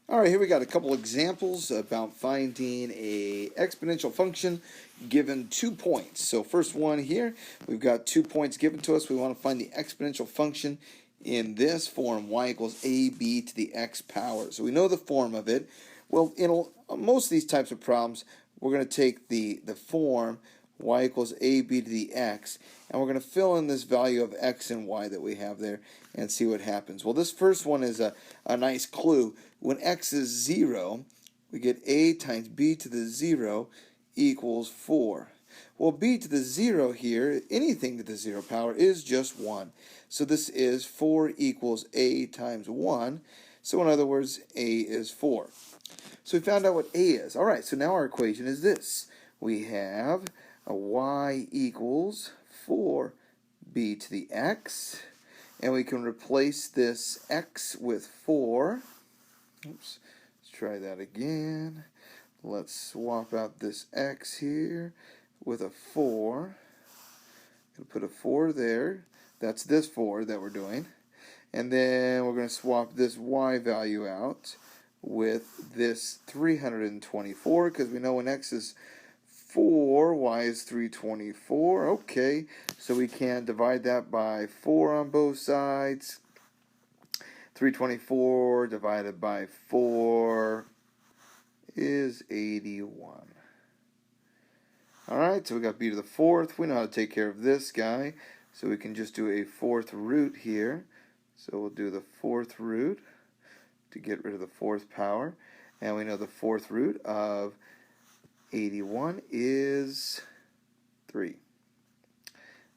All right, here we got a couple examples about finding a exponential function given 2 points. So first one here, we've got 2 points given to us. We want to find the exponential function in this form, y equals ab to the x power. So we know the form of it. Well, in most of these types of problems, we're going to take the form y equals ab to the x, and we're going to fill in this value of x and y that we have there and see what happens. Well, this first one is a nice clue. When x is 0, we get a times b to the 0 equals 4. Well, b to the 0 here, anything to the 0 power, is just 1. So this is 4 equals a times 1. So in other words, a is 4. So we found out what a is. All right, so now our equation is this. We have a y equals 4b to the x, and we can replace this x with 4. Oops, let's try that again. Let's swap out this x here with a 4. Gonna put a 4 there. That's this 4 that we're doing. And then we're going to swap this y value out with this 324, because we know when x is 4, y is 324. Okay, so we can divide that by 4 on both sides. 324 divided by 4 is 81. Alright, so we got b to the 4th. We know how to take care of this guy, so we can just do a 4th root here. So we'll do the 4th root to get rid of the 4th power. And we know the 4th root of 81 is 3.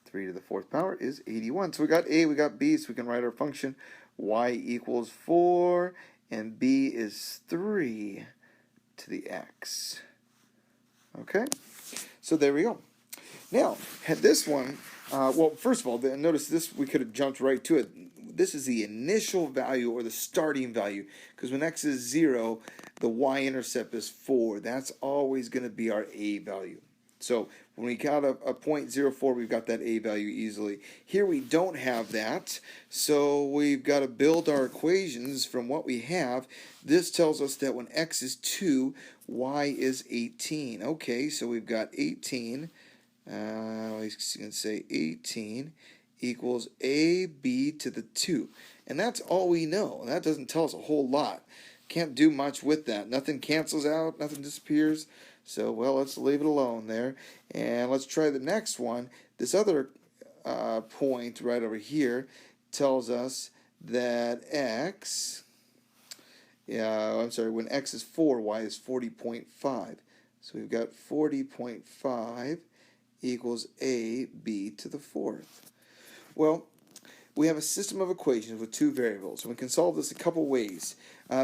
3 to the 4th power is 81. So we got a, we got b, so we can write our function y equals 4, and b is 3 to the x. Okay, so there we go. Now, had this one, well, first of all, notice this, we could have jumped right to it. This is the initial value, or the starting value, because when x is 0, the y-intercept is 4. That's always going to be our a value. So when we got a 0.04, we've got that a value easily. Here we don't have that, so we've got to build our equations from what we have. This tells us that when x is 2, y is 18. Okay, so we've got 18. We can say 18 equals ab to the 2. And that's all we know. That doesn't tell us a whole lot. Can't do much with that. Nothing cancels out, nothing disappears. So, well, let's leave it alone there. And let's try the next one. This other point right over here tells us that when x is 4, y is 40.5. So we've got 40.5 equals ab to the 4th. Well, we have a system of equations with two variables, and we can solve this a couple ways.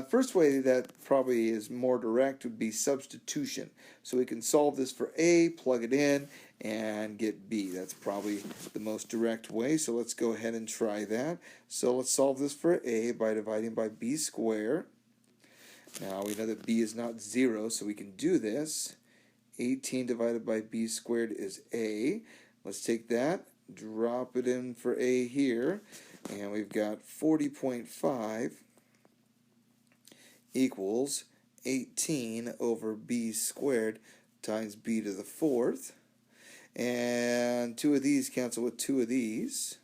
First way that probably is more direct would be substitution. So we can solve this for a, plug it in, and get b. That's probably the most direct way, so let's go ahead and try that. So let's solve this for a by dividing by b squared. Now we know that b is not 0, so we can do this. 18 divided by b squared is a. Let's take that, drop it in for a here, and we've got 40.5 equals 18 over b squared times b to the 4th. And two of these cancel with two of these,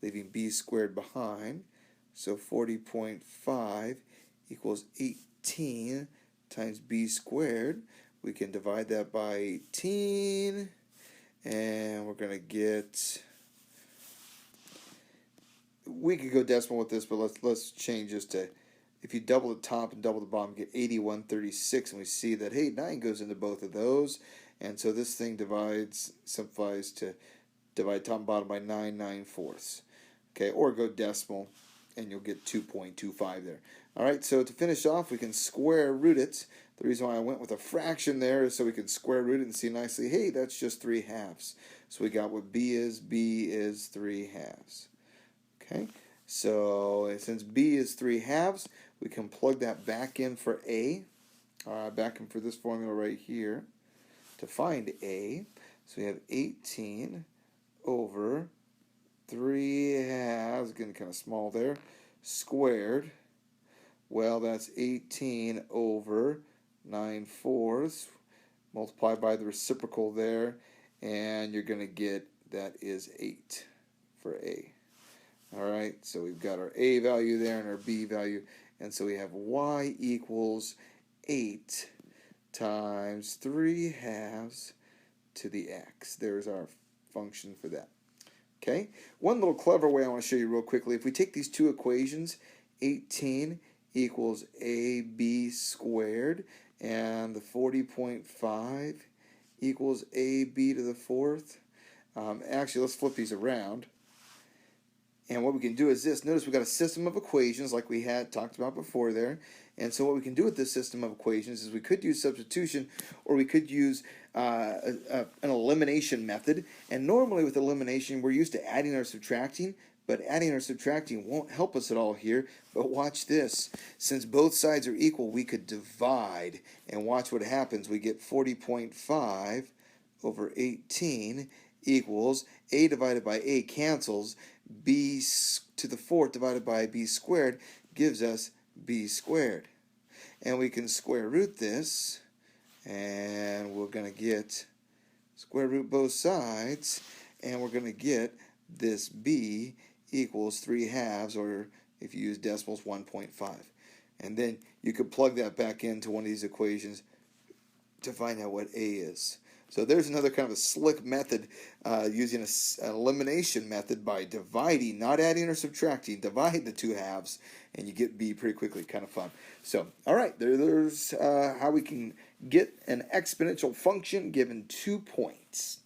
leaving b squared behind. So 40.5 equals 18 times b squared. We can divide that by 18, and we're going to get, we could go decimal with this, but let's change this to, if you double the top and double the bottom, you get 8136, and we see that, hey, 9 goes into both of those, and so this thing simplifies to divide top and bottom by 9/9/4. Okay, or go decimal, and you'll get 2.25 there. All right, so to finish off, we can square root it. The reason why I went with a fraction there is so we can square root it and see nicely, hey, that's just 3/2. So we got what b is 3/2. Okay, so since b is 3/2, we can plug that back in for a, back in for this formula right here to find a. So we have 18 over 3/2, getting kind of small there, squared Well, that's 18 over 9/4 multiplied by the reciprocal there, and you're going to get that is 8 for A. All right, so we've got our A value there and our B value, and so we have y equals 8 times 3 halves to the x. There's our function for that. Okay, one little clever way I want to show you real quickly, if we take these two equations, 18 equals AB squared, and the 40.5 equals AB to the fourth. Actually, let's flip these around. And what we can do is this. Notice we've got a system of equations like we had talked about before there. And so what we can do with this system of equations is we could use substitution, or we could use an elimination method. And normally with elimination, we're used to adding or subtracting, but adding or subtracting won't help us at all here. But watch this. Since both sides are equal, we could divide. And watch what happens. We get 40.5 over 18 equals A divided by A cancels. B to the fourth divided by B squared gives us B squared. And we can square root this, and we're going to get square root both sides, and we're going to get this B equals 3 halves, or if you use decimals, 1.5. And then you could plug that back into one of these equations to find out what A is. So there's another kind of a slick method using an elimination method by dividing, not adding or subtracting. Divide the two halves, and you get B pretty quickly. Kind of fun. So, all right, there's how we can get an exponential function given 2 points.